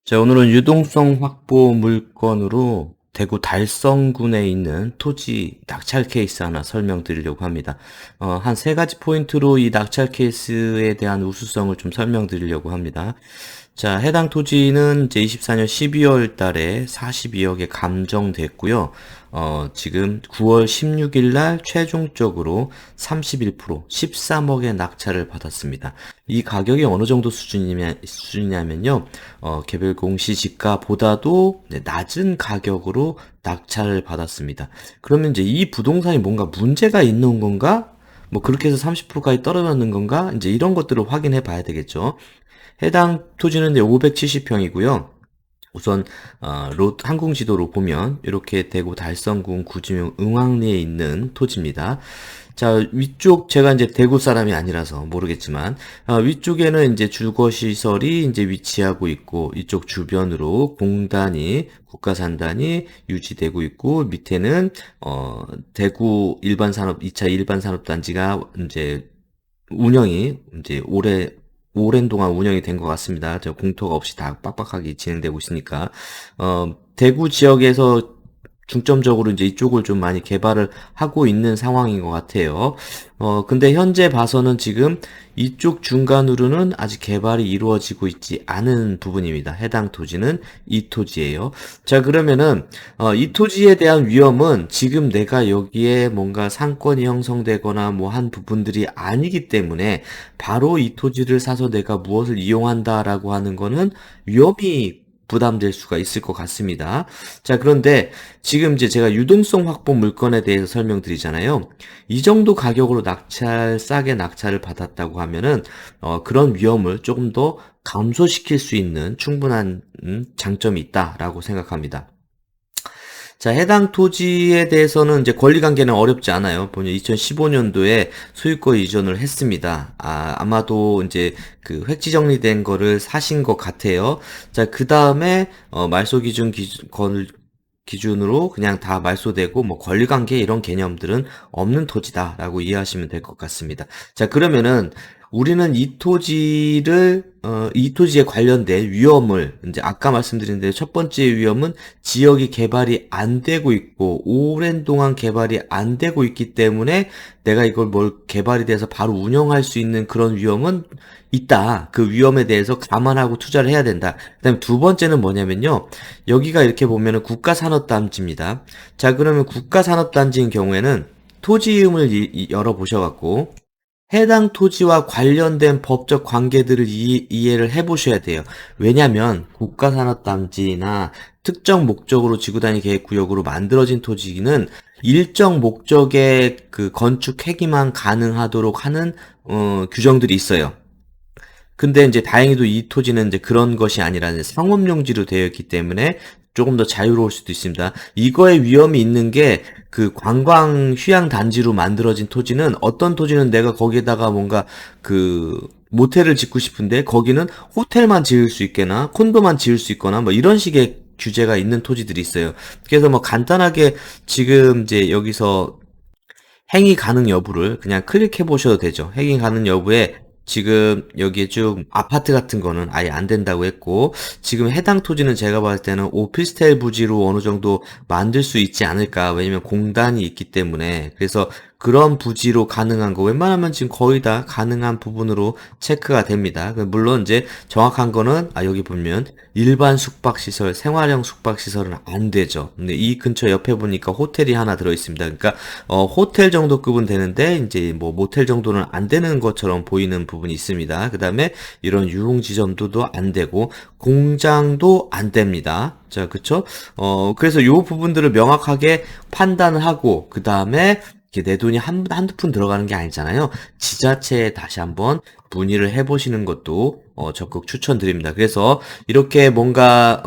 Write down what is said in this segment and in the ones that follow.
자, 오늘은 유동성 확보 물건으로 대구 달성군에 있는 토지 낙찰 케이스 하나 설명드리려고 합니다. 한 세 가지 포인트로 이 낙찰 케이스에 대한 우수성을 좀 설명드리려고 합니다. 자, 해당 토지는 이제 24년 12월 달에 42억에 감정됐고요. 지금 9월 16일 날 최종적으로 31%, 13억의 낙찰을 받았습니다. 이 가격이 어느 정도 수준이냐면요. 개별 공시지가보다도 낮은 가격으로 낙찰을 받았습니다. 그러면 이제 이 부동산이 뭔가 문제가 있는 건가? 뭐 그렇게 해서 30%까지 떨어졌는 건가? 이제 이런 것들을 확인해 봐야 되겠죠. 해당 토지는 570평이고요. 우선 항공지도로 보면 이렇게 대구 달성군 구지명 응왕리에 있는 토지입니다. 자, 위쪽 제가 이제 대구 사람이 아니라서 모르겠지만 위쪽에는 이제 주거시설이 이제 위치하고 있고 이쪽 주변으로 공단이 국가산단이 유지되고 있고 밑에는 대구 일반산업 2차 일반산업단지가 이제 운영이 이제 오랜 동안 운영이 된 것 같습니다. 저 공터가 없이 다 빡빡하게 진행되고 있으니까, 대구 지역에서 중점적으로 이제 이쪽을 좀 많이 개발을 하고 있는 상황인 것 같아요. 근데 현재 봐서는 지금 이쪽 중간으로는 아직 개발이 이루어지고 있지 않은 부분입니다. 해당 토지는 이 토지예요. 자, 그러면은 이 토지에 대한 위험은 지금 내가 여기에 뭔가 상권이 형성되거나 뭐 한 부분들이 아니기 때문에 바로 이 토지를 사서 내가 무엇을 이용한다라고 하는 거는 위험이 부담될 수가 있을 것 같습니다. 자, 그런데 지금 이제 제가 유동성 확보 물건에 대해서 설명드리잖아요. 이 정도 가격으로 싸게 낙찰을 받았다고 하면은, 그런 위험을 조금 더 감소시킬 수 있는 충분한 장점이 있다라고 생각합니다. 자, 해당 토지에 대해서는 이제 권리 관계는 어렵지 않아요. 보면 2015년도에 소유권 이전을 했습니다. 아마도 이제 그 획지 정리된 거를 사신 것 같아요. 자, 그 다음에 말소 기준으로 그냥 다 말소되고 뭐 권리 관계 이런 개념들은 없는 토지다라고 이해하시면 될 것 같습니다. 자, 그러면은 우리는 이 토지에 관련된 위험을, 이제 아까 말씀드린 대로 첫 번째 위험은 지역이 개발이 안 되고 있고, 오랜 동안 개발이 안 되고 있기 때문에 내가 이걸 개발이 돼서 바로 운영할 수 있는 그런 위험은 있다. 그 위험에 대해서 감안하고 투자를 해야 된다. 그 다음에 두 번째는 뭐냐면요. 여기가 이렇게 보면은 국가산업단지입니다. 자, 그러면 국가산업단지인 경우에는 토지임을 열어보셔갖고, 해당 토지와 관련된 법적 관계들을 이해를 해보셔야 돼요. 왜냐면 국가산업단지나 특정 목적으로 지구단위 계획구역으로 만들어진 토지는 일정 목적의 그 건축 폐기만 가능하도록 하는 규정들이 있어요. 근데 이제 다행히도 이 토지는 이제 그런 것이 아니라 이제 상업용지로 되어 있기 때문에 조금 더 자유로울 수도 있습니다. 이거에 위험이 있는 게 그 관광 휴양 단지로 만들어진 토지는 어떤 토지는 내가 거기에다가 뭔가 그 모텔을 짓고 싶은데 거기는 호텔만 지을 수 있거나 콘도만 지을 수 있거나 뭐 이런 식의 규제가 있는 토지들이 있어요. 그래서 뭐 간단하게 지금 이제 여기서 행위 가능 여부를 그냥 클릭해 보셔도 되죠. 행위 가능 여부에 지금 여기에 쭉 아파트 같은 거는 아예 안 된다고 했고, 지금 해당 토지는 제가 봤을 때는 오피스텔 부지로 어느 정도 만들 수 있지 않을까. 왜냐면 공단이 있기 때문에. 그래서 그런 부지로 가능한 거 웬만하면 지금 거의 다 가능한 부분으로 체크가 됩니다. 물론 이제 정확한 거는 여기 보면 일반 숙박시설, 생활형 숙박시설은 안 되죠. 근데 이 근처 옆에 보니까 호텔이 하나 들어 있습니다. 그러니까 호텔 정도 급은 되는데 이제 뭐 모텔 정도는 안 되는 것처럼 보이는 부분이 있습니다. 그 다음에 이런 유흥지점도 안 되고 공장도 안 됩니다. 자, 그쵸? 그래서 요 부분들을 명확하게 판단을 하고 그 다음에 내 돈이 한두 푼 들어가는 게 아니잖아요. 지자체에 다시 한번 문의를 해보시는 것도 적극 추천드립니다. 그래서 이렇게 뭔가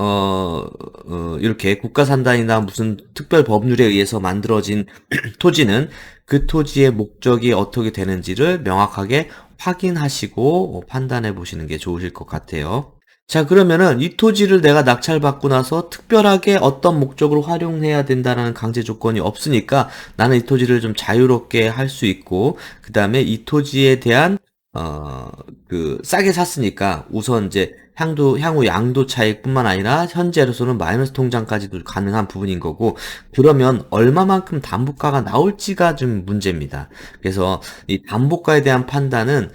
이렇게 국가산단이나 무슨 특별 법률에 의해서 만들어진 토지는 그 토지의 목적이 어떻게 되는지를 명확하게 확인하시고 판단해 보시는 게 좋으실 것 같아요. 자, 그러면은 이 토지를 내가 낙찰받고 나서 특별하게 어떤 목적으로 활용해야 된다는 강제 조건이 없으니까 나는 이 토지를 좀 자유롭게 할 수 있고, 그 다음에 이 토지에 대한 어, 싸게 샀으니까 우선 이제 향후 양도 차익뿐만 아니라 현재로서는 마이너스 통장까지도 가능한 부분인 거고, 그러면 얼마만큼 담보가가 나올지가 좀 문제입니다. 그래서 이 담보가에 대한 판단은,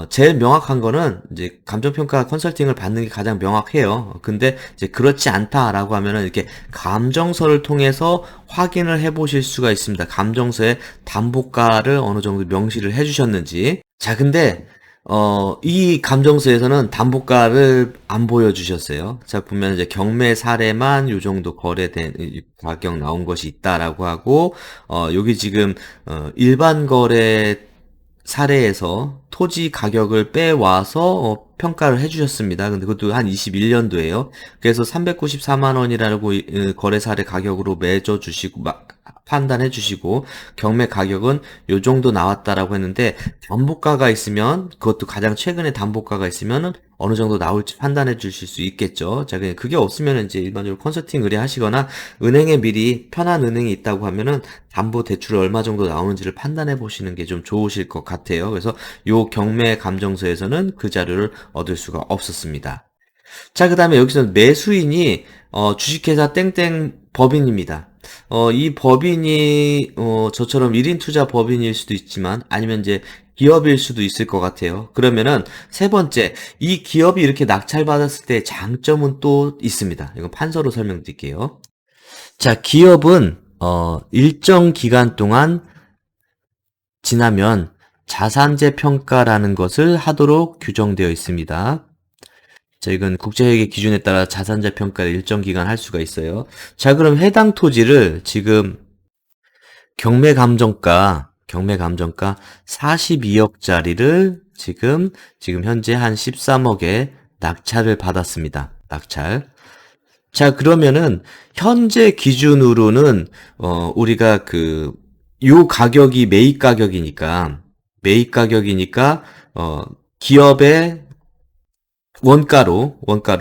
제일 명확한 거는 이제 감정평가 컨설팅을 받는 게 가장 명확해요. 근데 이제 그렇지 않다라고 하면은 이렇게 감정서를 통해서 확인을 해 보실 수가 있습니다. 감정서에 담보가를 어느 정도 명시를 해 주셨는지. 자, 근데 이 감정서에서는 담보가를 안 보여주셨어요. 자, 보면 이제 경매 사례만 요 정도 거래된 가격 나온 것이 있다라고 하고, 여기 지금 일반 거래 사례에서 토지 가격을 빼와서 평가를 해주셨습니다. 근데 그것도 한 21년도에요. 그래서 394만 원이라고 거래 사례 가격으로 매겨주시고 판단해 주시고, 경매 가격은 요 정도 나왔다라고 했는데, 담보가가 있으면, 그것도 가장 최근에 담보가가 있으면 어느 정도 나올지 판단해 주실 수 있겠죠. 자, 그게 없으면 이제 일반적으로 컨설팅 의뢰하시거나 은행에 미리 편한 은행이 있다고 하면은 담보 대출이 얼마 정도 나오는지를 판단해 보시는 게 좀 좋으실 것 같아요. 그래서 요 경매 감정서에서는 그 자료를 얻을 수가 없었습니다. 자, 그 다음에 여기서 매수인이 주식회사 땡땡 법인입니다. 이 법인이 저처럼 1인 투자 법인일 수도 있지만, 아니면 이제 기업일 수도 있을 것 같아요. 그러면은 세 번째, 이 기업이 이렇게 낙찰받았을 때 장점은 또 있습니다. 이건 판서로 설명드릴게요. 자, 기업은 일정 기간 동안 지나면 자산재 평가라는 것을 하도록 규정되어 있습니다. 자, 이건 국제회계 기준에 따라 자산재 평가를 일정 기간 할 수가 있어요. 자, 그럼 해당 토지를 지금 경매 감정가 42억짜리를 지금 현재 한 13억에 낙찰을 받았습니다. 낙찰. 자, 그러면은 현재 기준으로는 우리가 요 가격이 매입 가격이니까 기업의 원가로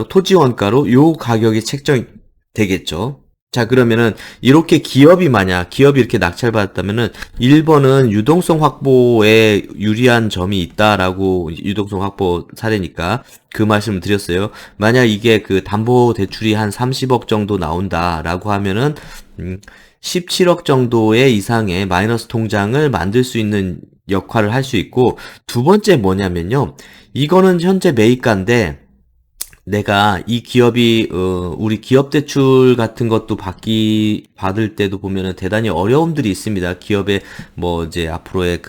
토지 원가로 요 가격이 책정이 되겠죠. 자, 그러면은 이렇게 기업이 이렇게 낙찰받았다면은 1번은 유동성 확보에 유리한 점이 있다라고, 유동성 확보 사례니까 그 말씀을 드렸어요. 만약 이게 담보 대출이 한 30억 정도 나온다라고 하면은 17억 정도의 이상의 마이너스 통장을 만들 수 있는 역할을 할 수 있고, 두 번째 뭐냐면요, 이거는 현재 매입가인데 내가 이 기업이 우리 기업 대출 같은 것도 받을 때도 보면은 대단히 어려움들이 있습니다. 기업의 이제 앞으로의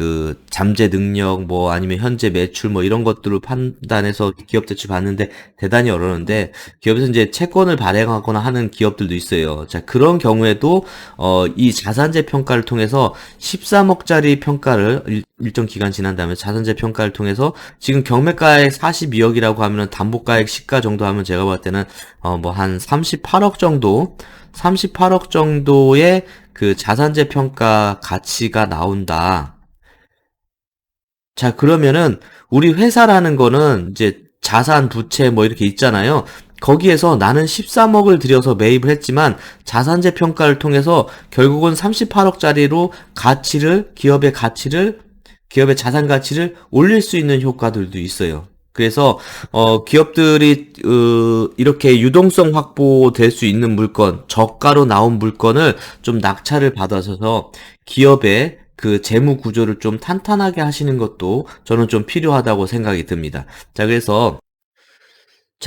잠재 능력, 아니면 현재 매출 이런 것들을 판단해서 기업 대출 받는데 대단히 어려운데, 기업에서 이제 채권을 발행하거나 하는 기업들도 있어요. 자, 그런 경우에도 이 자산재 평가를 통해서 13억짜리 평가를 일정 기간 지난 다음에 자산재 평가를 통해서, 지금 경매가액 42억이라고 하면은 담보가액 시가 정도 하면 제가 봤을 때는 한 38억 정도의 자산재 평가 가치가 나온다. 자, 그러면은 우리 회사라는 거는 이제 자산, 부채 이렇게 있잖아요. 거기에서 나는 13억을 들여서 매입을 했지만 자산재 평가를 통해서 결국은 38억짜리로 기업의 자산 가치를 올릴 수 있는 효과들도 있어요. 그래서 기업들이 이렇게 유동성 확보될 수 있는 물건, 저가로 나온 물건을 좀 낙찰을 받아서 기업의 재무 구조를 좀 탄탄하게 하시는 것도 저는 좀 필요하다고 생각이 듭니다. 자, 그래서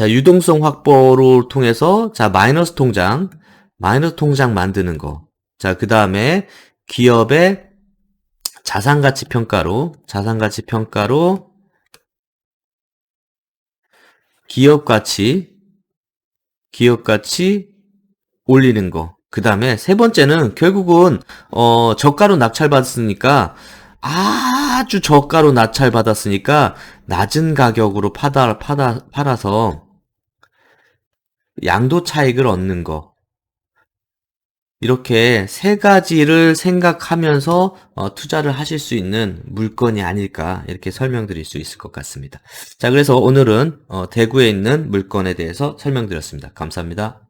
유동성 확보를 통해서 마이너스 통장 만드는 거. 자, 그다음에 기업의 자산가치 평가로 기업 가치 올리는 거. 그 다음에 세 번째는 결국은 저가로 낙찰받았으니까, 아주 저가로 낙찰받았으니까 낮은 가격으로 팔아서 양도 차익을 얻는 거. 이렇게 세 가지를 생각하면서 투자를 하실 수 있는 물건이 아닐까, 이렇게 설명드릴 수 있을 것 같습니다. 자, 그래서 오늘은 대구에 있는 물건에 대해서 설명드렸습니다. 감사합니다.